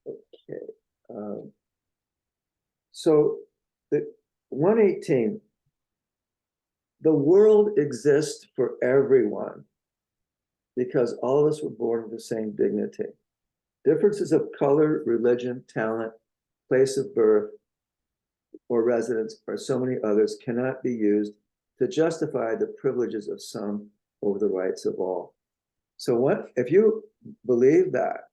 S1: Okay. So the 118, the world exists for everyone because all of us were born with the same dignity. Differences of color, religion, talent, place of birth, or residence, or so many others cannot be used to justify the privileges of some over the rights of all. So what if you believe that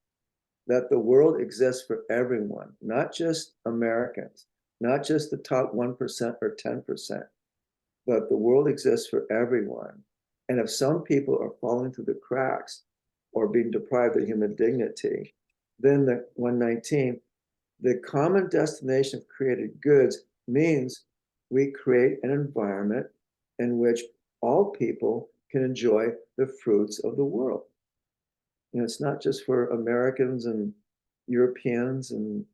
S1: the world exists for everyone, not just Americans, not just the top 1% or 10%, but the world exists for everyone. And if some people are falling through the cracks or being deprived of human dignity, then the 119, the common destination of created goods means we create an environment in which all people can enjoy the fruits of the world. It's not just for Americans and Europeans and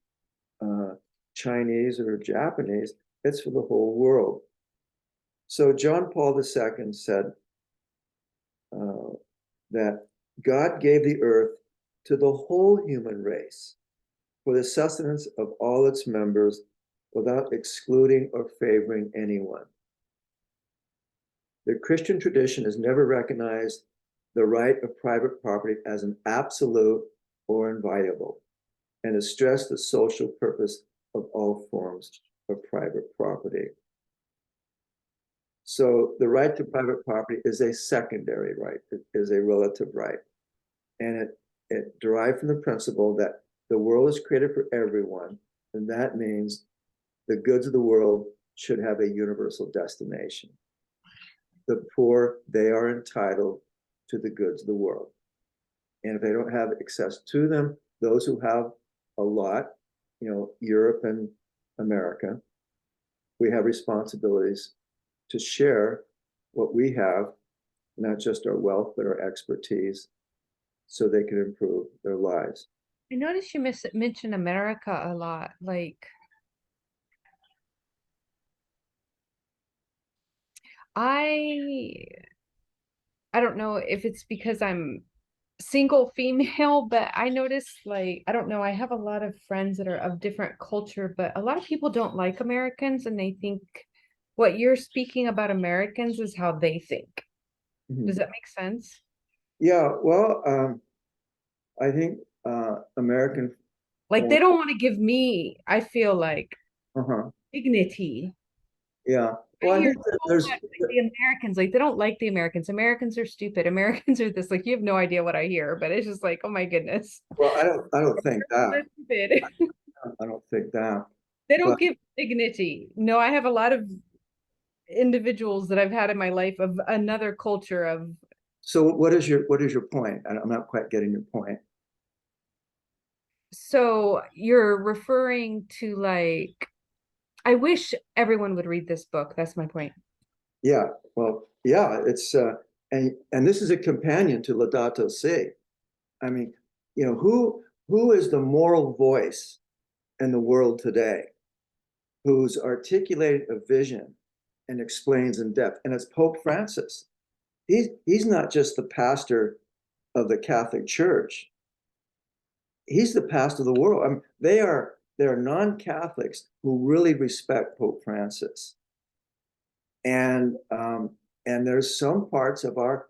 S1: Chinese or Japanese, it's for the whole world. So John Paul II said that God gave the earth to the whole human race for the sustenance of all its members without excluding or favoring anyone. The Christian tradition has never recognized the right of private property as an absolute or inviolable, and has stressed the social purpose of all forms of private property. So the right to private property is a secondary right. It is a relative right. And it derived from the principle that the world is created for everyone, and that means the goods of the world should have a universal destination. The poor, they are entitled to the goods of the world. And if they don't have access to them, those who have a lot, Europe and America, we have responsibilities to share what we have, not just our wealth, but our expertise, so they can improve their lives.
S2: I noticed you mention America a lot. Like, I don't know if it's because I'm single female, but I noticed, like, I don't know, I have a lot of friends that are of different culture, but a lot of people don't like Americans, and they think what you're speaking about Americans is how they think. Does that make sense?
S1: Yeah, well, I think American.
S2: Like, they don't want to give me, I feel like,
S1: Uh-huh.
S2: dignity.
S1: Yeah.
S2: I
S1: Well, I
S2: hear
S1: think that
S2: so
S1: there's
S2: much, like, the Americans, like, they don't like the Americans. Americans are stupid. Americans are this. Like, you have no idea what I hear, but it's just like, oh my goodness.
S1: well, I don't think that.
S2: They're stupid.
S1: I don't think that.
S2: They
S1: But
S2: don't give dignity. No, I have a lot of individuals that I've had in my life of another culture of.
S1: so what is your point? I'm not quite getting your point.
S2: So you're referring to, like, I wish everyone would read this book. That's my point.
S1: Yeah. Well, yeah, it's and this is a companion to Laudato Si. I mean, who is the moral voice in the world today who's articulated a vision and explains in depth? And it's Pope Francis. he's not just the pastor of the Catholic Church. He's the pastor of the world. I mean, they're non-Catholics who really respect Pope Francis. And there's some parts of our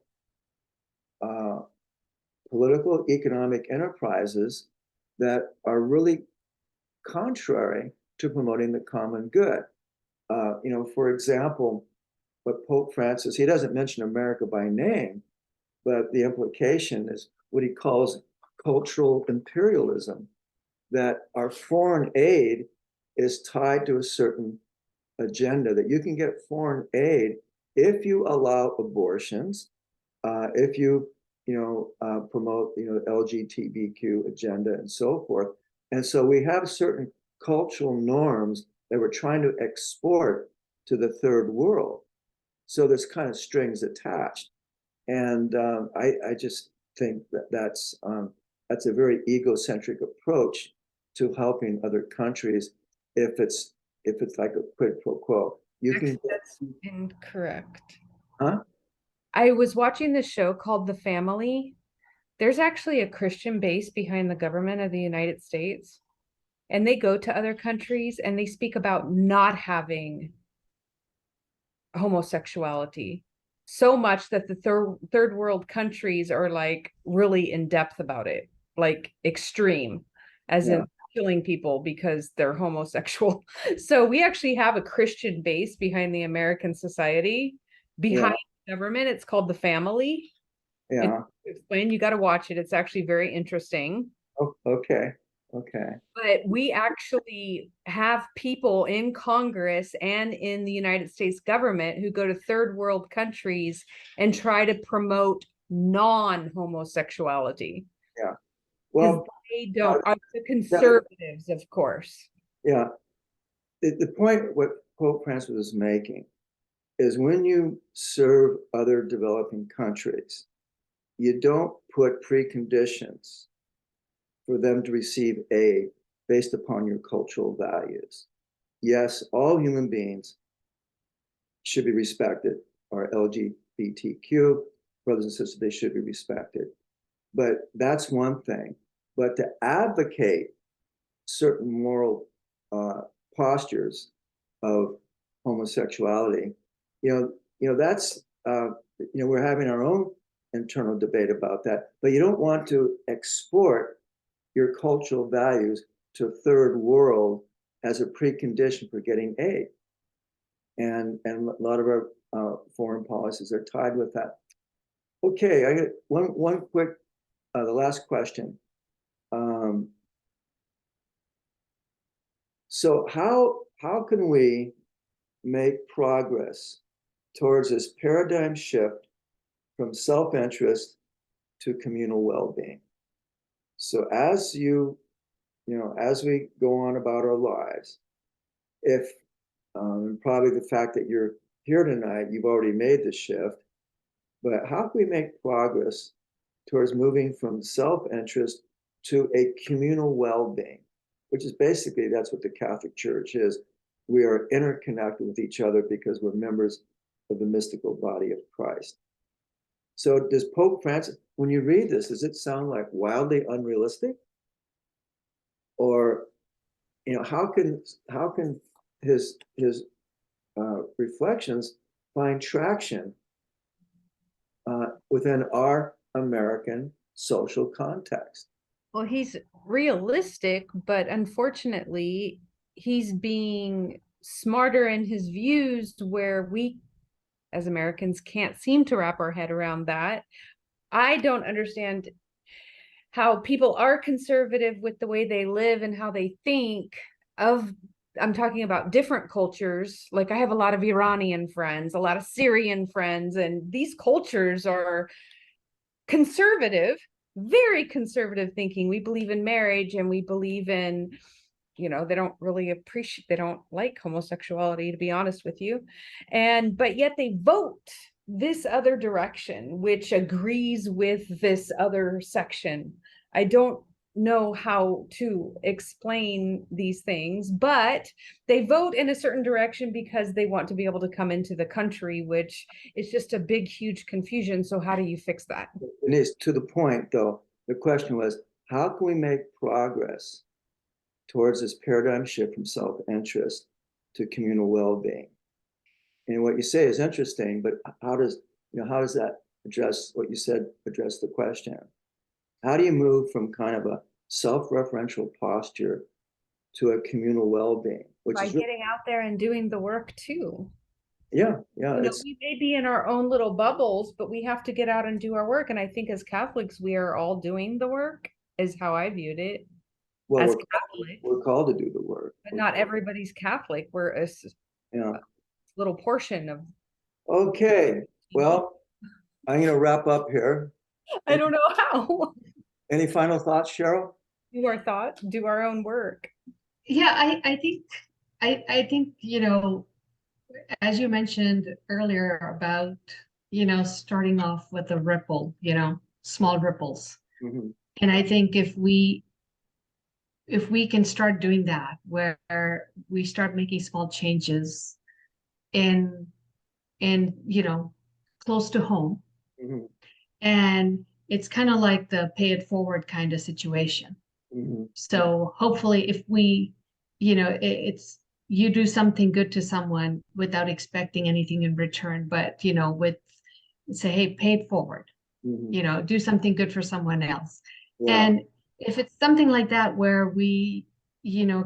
S1: political economic enterprises that are really contrary to promoting the common good. For example, what Pope Francis, he doesn't mention America by name, but the implication is what he calls cultural imperialism, that our foreign aid is tied to a certain agenda, that you can get foreign aid if you allow abortions, if you promote LGBTQ agenda and so forth. And so we have certain cultural norms that we're trying to export to the third world. So there's kind of strings attached. And I just think that that's a very egocentric approach to helping other countries. If it's like a quid pro quo,
S2: That's incorrect.
S1: Huh?
S2: I was watching this show called The Family. There's actually a Christian base behind the government of the United States, and they go to other countries and they speak about not having homosexuality so much that the third world countries are like really in depth about it, like extreme, as in killing people because they're homosexual. So we actually have a Christian base behind the American society, behind the government. It's called The Family.
S1: Yeah.
S2: Explain, you got to watch it. It's actually very interesting.
S1: Oh, okay.
S2: But we actually have people in Congress and in the United States government who go to third world countries and try to promote non-homosexuality.
S1: Yeah. Well,
S2: they don't, are the conservatives, of course.
S1: Yeah. The point what Pope Francis was making is when you serve other developing countries, you don't put preconditions for them to receive aid based upon your cultural values. Yes, all human beings should be respected. Our LGBTQ brothers and sisters, they should be respected. But that's one thing. But to advocate certain moral postures of homosexuality, that's we're having our own internal debate about that. But you don't want to export your cultural values to a third world as a precondition for getting aid. And a lot of our foreign policies are tied with that. Okay, I got one quick, the last question. So how can we make progress towards this paradigm shift from self-interest to communal well-being? So as as we go on about our lives, if probably the fact that you're here tonight, you've already made the shift, but how can we make progress towards moving from self-interest to a communal well-being, which is basically, that's what the Catholic Church is. We are interconnected with each other because we're members of the mystical body of Christ. So does Pope Francis, when you read this, does it sound like wildly unrealistic? Or, how can his reflections find traction within our American social context?
S2: Well, he's realistic, but unfortunately, he's being smarter in his views where we as Americans can't seem to wrap our head around that. I don't understand how people are conservative with the way they live and how they think of, I'm talking about different cultures. Like I have a lot of Iranian friends, a lot of Syrian friends, and these cultures are conservative, very conservative thinking. We believe in marriage and we believe in, they don't really appreciate, they don't like homosexuality, to be honest with you. But yet they vote this other direction, which agrees with this other section. I don't know how to explain these things, but they vote in a certain direction because they want to be able to come into the country, which is just a big, huge confusion. So how do you fix that?
S1: It is to the point, though. The question was, how can we make progress towards this paradigm shift from self-interest to communal well-being? And what you say is interesting, but how does that address what you said, address the question? How do you move from kind of a self-referential posture to a communal well-being, which
S2: By
S1: is really,
S2: getting out there and doing the work too.
S1: yeah,
S2: It's we may be in our own little bubbles, but we have to get out and do our work. And I think as Catholics, we are all doing the work, is how I viewed it
S1: well,
S2: as Catholic.
S1: we're called to do the work.
S2: But not everybody's Catholic. We're a
S1: Yeah.
S2: little portion of.
S1: Okay. Well, I'm going to wrap up here.
S2: I don't know how.
S1: Any final thoughts, Cheryl?
S2: Do our thoughts, do our own work.
S3: Yeah, I think, as you mentioned earlier about, starting off with a ripple, small ripples.
S1: Mm-hmm.
S3: And I think if we can start doing that, where we start making small changes in close to home,
S1: Mm-hmm.
S3: and it's kind of like the pay it forward kind of situation.
S1: Mm-hmm.
S3: So hopefully if we, it's you do something good to someone without expecting anything in return, but with say, hey, pay it forward,
S1: Mm-hmm.
S3: do something good for someone else.
S1: Yeah.
S3: And if it's something like that where we,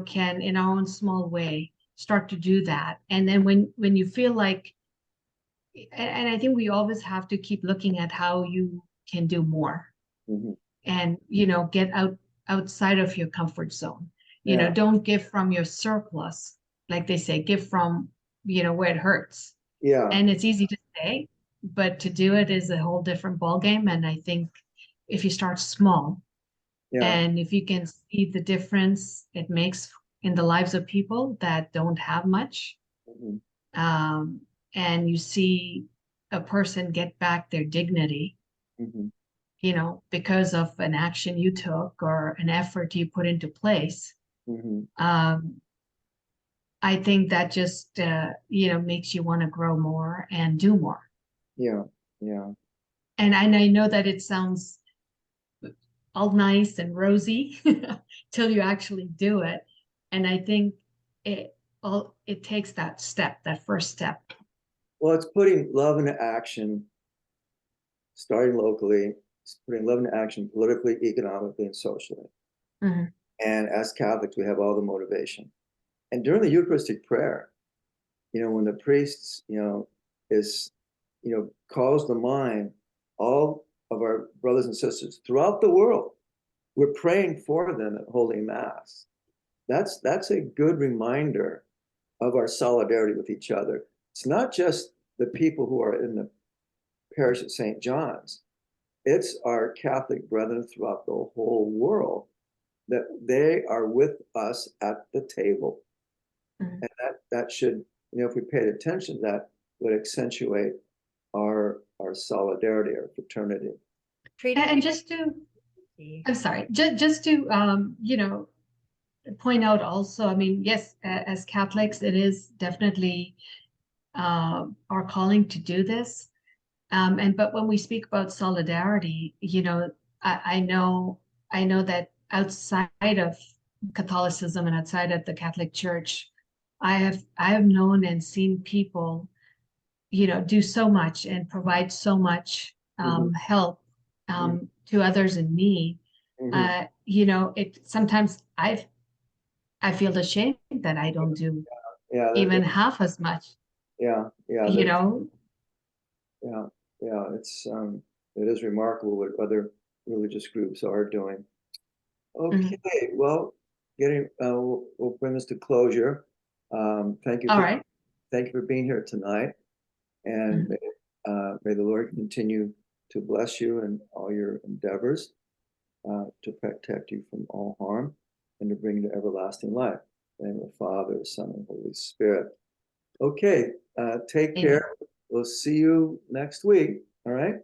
S3: can in our own small way start to do that. And then when you feel like, and I think we always have to keep looking at how you can do more.
S1: Mm-hmm.
S3: And get outside of your comfort zone.
S1: Yeah.
S3: Don't give from your surplus, like they say, give from where it hurts.
S1: Yeah.
S3: And it's easy to say, but to do it is a whole different ballgame. And I think if you start small,
S1: Yeah.
S3: and if you can see the difference it makes in the lives of people that don't have much,
S1: Mm-hmm.
S3: And you see a person get back their dignity,
S1: Mm-hmm.
S3: because of an action you took or an effort you put into place.
S1: Mm-hmm.
S3: I think that just, makes you want to grow more and do more.
S1: Yeah. Yeah.
S3: And I know that it sounds all nice and rosy till you actually do it. And I think it takes that first step.
S1: Well, it's putting love into action, starting locally, it's putting love into action politically, economically, and socially.
S3: Mm-hmm.
S1: And as Catholics, we have all the motivation. And during the Eucharistic prayer, when the priest, calls to mind all of our brothers and sisters throughout the world, we're praying for them at Holy Mass. That's a good reminder of our solidarity with each other. It's not just the people who are in the parish of St. John's. It's our Catholic brethren throughout the whole world, that they are with us at the table.
S3: Mm-hmm.
S1: And that should, if we paid attention, that would accentuate our solidarity, our fraternity.
S3: And just to, I'm sorry, just to, point out also, I mean, yes, as Catholics, it is definitely our calling to do this. But when we speak about solidarity, I know that outside of Catholicism and outside of the Catholic Church, I have known and seen people, do so much and provide so much help to others in need.
S1: Mm-hmm.
S3: It sometimes I feel ashamed that I don't do even half as much.
S1: Yeah.
S3: Yeah,
S1: It's it is remarkable what other religious groups are doing. Okay, well, we'll bring this to closure. Thank you.
S3: All right.
S1: Thank you for being here tonight, and may the Lord continue to bless you in all your endeavors, to protect you from all harm, and to bring you to everlasting life. In the name of the Father, Son, and Holy Spirit. Okay, take care. We'll see you next week. All right.